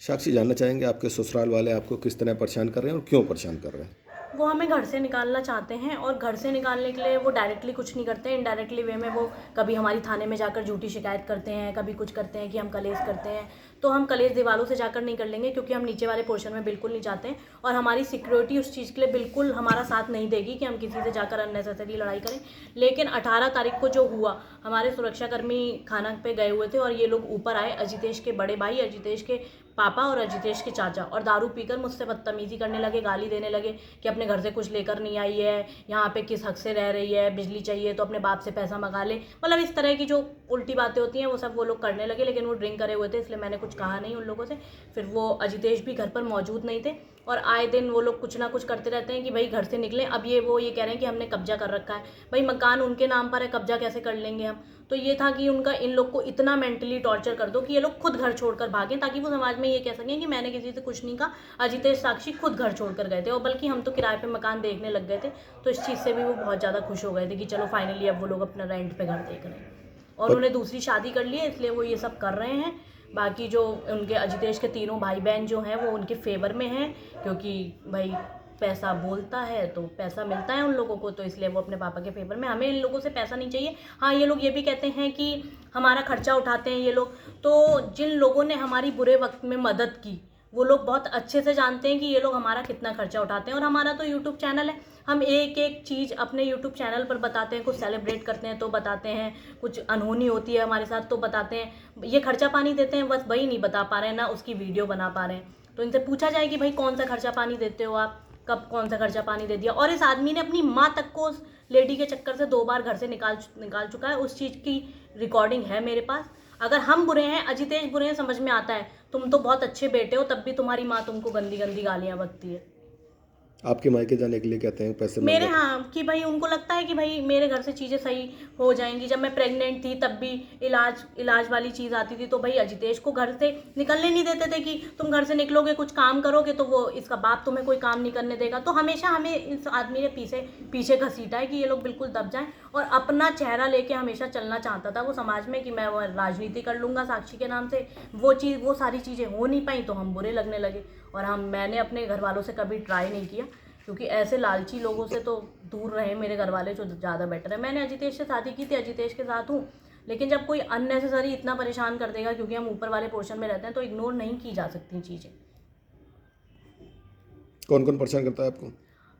साक्षी, जानना चाहेंगे आपके ससुराल वाले आपको किस तरह परेशान कर रहे हैं और क्यों परेशान कर रहे हैं? वो हमें घर से निकालना चाहते हैं और घर से निकालने के लिए वो डायरेक्टली कुछ नहीं करते हैं, इनडायरेक्टली वे में वो कभी हमारी थाने में जाकर झूठी शिकायत करते हैं, कभी कुछ करते हैं कि हम कलेश करते हैं। तो हम कलेश दीवारों से जाकर नहीं कर लेंगे, क्योंकि हम नीचे वाले पोर्शन में बिल्कुल नहीं जाते हैं और हमारी सिक्योरिटी उस चीज़ के लिए बिल्कुल हमारा साथ नहीं देगी कि हम किसी से जाकर अननेसेसरी लड़ाई करें। लेकिन 18 तारीख को जो हुआ, हमारे सुरक्षाकर्मी खाना पे गए हुए थे और ये लोग ऊपर आए, अजितेश के बड़े भाई, अजितेश के पापा और अजितेश के चाचा, और दारू पीकर मुझसे बदतमीजी करने लगे, गाली देने लगे कि अपने घर से कुछ लेकर नहीं आई है, यहाँ पे किस हक से रह रही है, बिजली चाहिए तो अपने बाप से पैसा मंगा ले, मतलब इस तरह की जो उल्टी बातें होती हैं वो सब वो लोग करने लगे। लेकिन वो ड्रिंक करे हुए थे, इसलिए मैंने कुछ कहा नहीं उन लोगों से। फिर वो अजितेश भी घर पर मौजूद नहीं थे और आए दिन वो लोग कुछ ना कुछ करते रहते हैं कि भाई घर से निकलें। अब ये कह रहे हैं कि हमने कब्जा कर रखा है। भाई मकान उनके नाम पर है, कब्जा कैसे कर लेंगे हम? तो ये था कि उनका इन लोग को इतना मेंटली टॉर्चर कर दो कि ये लोग खुद घर छोड़कर भागें, ताकि वो समाज में ये कह सकें कि मैंने किसी से कुछ नहीं कहा, अजितेश साक्षी खुद घर छोड़कर गए थे। और बल्कि हम तो किराए पे मकान देखने लग गए थे, तो इस चीज़ से भी वो बहुत ज़्यादा खुश हो गए थे कि चलो फाइनली अब वो लोग अपना रेंट पे घर देख रहे हैं। और उन्होंने दूसरी शादी कर ली है, इसलिए वो ये सब कर रहे हैं। बाकी जो उनके अजितेश के तीनों भाई बहन जो हैं वो उनके फेवर में हैं, क्योंकि भाई पैसा बोलता है तो पैसा मिलता है उन लोगों को, तो इसलिए वो अपने पापा के फेवर में। हमें इन लोगों से पैसा नहीं चाहिए। हाँ, ये लोग ये भी कहते हैं कि हमारा खर्चा उठाते हैं ये लोग। तो जिन लोगों ने हमारी बुरे वक्त में मदद की, वो लोग बहुत अच्छे से जानते हैं कि ये लोग हमारा कितना खर्चा उठाते हैं। और हमारा तो यूट्यूब चैनल है, हम एक एक चीज़ अपने यूट्यूब चैनल पर बताते हैं। कुछ सेलिब्रेट करते हैं तो बताते हैं, कुछ अनहोनी होती है हमारे साथ तो बताते हैं। ये खर्चा पानी देते हैं, बस वही नहीं बता पा रहे हैं, ना उसकी वीडियो बना पा रहे हैं। तो इनसे पूछा जाए कि भाई कौन सा खर्चा पानी देते हो आप, कब कौन सा खर्चा पानी दे दिया। और इस आदमी ने अपनी माँ तक को उस लेडी के चक्कर से 2 बार घर से निकाल चुका है। उस चीज़ की रिकॉर्डिंग है मेरे पास। अगर हम बुरे हैं, अजितेश बुरे हैं, समझ में आता है। तुम तो बहुत अच्छे बेटे हो, तब भी तुम्हारी माँ तुमको गंदी गंदी गालियाँ बकती है। आपके मायके जाने के लिए कहते हैं पैसे मेरे, मांगे? हाँ, कि भाई उनको लगता है कि भाई मेरे घर से चीज़ें सही हो जाएंगी। जब मैं प्रेग्नेंट थी तब भी इलाज वाली चीज़ आती थी, तो भाई अजितेश को घर से निकलने नहीं देते थे कि तुम घर से निकलोगे कुछ काम करोगे तो वो इसका बाप तुम्हें कोई काम नहीं करने देगा। तो हमेशा हमें इस आदमी ने पीछे पीछे घसीटा है कि ये लोग बिल्कुल दब जाएं, और अपना चेहरा लेके हमेशा चलना चाहता था वो समाज में कि मैं वो राजनीति कर लूँगा साक्षी के नाम से। वो सारी चीज़ें हो नहीं पाई तो हम बुरे लगने लगे। और मैंने अपने घर वालों से कभी ट्राई नहीं किया, क्योंकि ऐसे लालची लोगों से तो दूर रहे मेरे घर वाले, जो ज़्यादा बेटर है। मैंने अजितेश से शादी की थी, अजितेश के साथ हूँ। लेकिन जब कोई अननेसेसरी इतना परेशान कर देगा, क्योंकि हम ऊपर वाले पोर्शन में रहते हैं, तो इग्नोर नहीं की जा सकती चीज़ें। कौन कौन परेशान करता है आपको?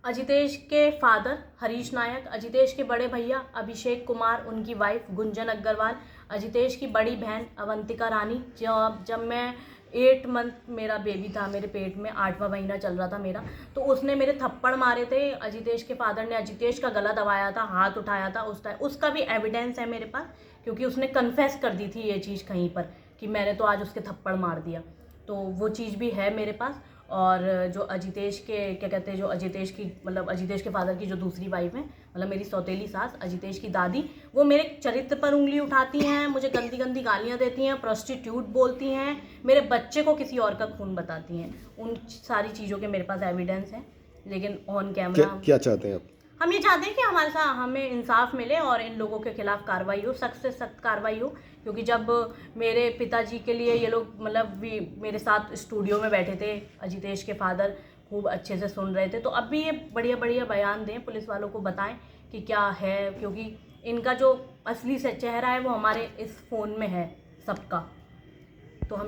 अजितेश के फादर हरीश नायक, अजितेश के बड़े भैया अभिषेक कुमार, उनकी वाइफ गुंजन अग्रवाल, अजितेश की बड़ी बहन अवंतिका रानी। जब मैं 8 मंथ मेरा बेबी था मेरे पेट में, 8वां महीना चल रहा था मेरा, तो उसने मेरे थप्पड़ मारे थे। अजितेश के फादर ने अजितेश का गला दबाया था, हाथ उठाया था उस टाइम। उसका भी एविडेंस है मेरे पास, क्योंकि उसने कन्फेस कर दी थी ये चीज़ कहीं पर कि मैंने तो आज उसके थप्पड़ मार दिया। तो वो चीज़ भी है मेरे पास। और जो अजितेश के क्या कहते हैं, जो अजितेश की मतलब अजितेश के फादर की जो दूसरी वाइफ है, मतलब मेरी सौतेली सास, अजितेश की दादी, वो मेरे चरित्र पर उंगली उठाती हैं, मुझे गंदी गंदी गालियाँ देती हैं, प्रोस्टिट्यूट बोलती हैं, मेरे बच्चे को किसी और का खून बताती हैं। उन सारी चीज़ों के मेरे पास एविडेंस है, लेकिन ऑन कैमरा क्या चाहते हैं आप? हम ये चाहते हैं कि हमारे साथ हमें इंसाफ मिले और इन लोगों के खिलाफ कार्रवाई हो, सख्त से सख्त कार्रवाई हो। क्योंकि जब मेरे पिताजी के लिए ये लोग मतलब भी मेरे साथ स्टूडियो में बैठे थे, अजितेश के फादर खूब अच्छे से सुन रहे थे, तो अब भी ये बढ़िया बढ़िया बयान दें, पुलिस वालों को बताएं कि क्या है। क्योंकि इनका जो असली से चेहरा है वो हमारे इस फ़ोन में है सबका।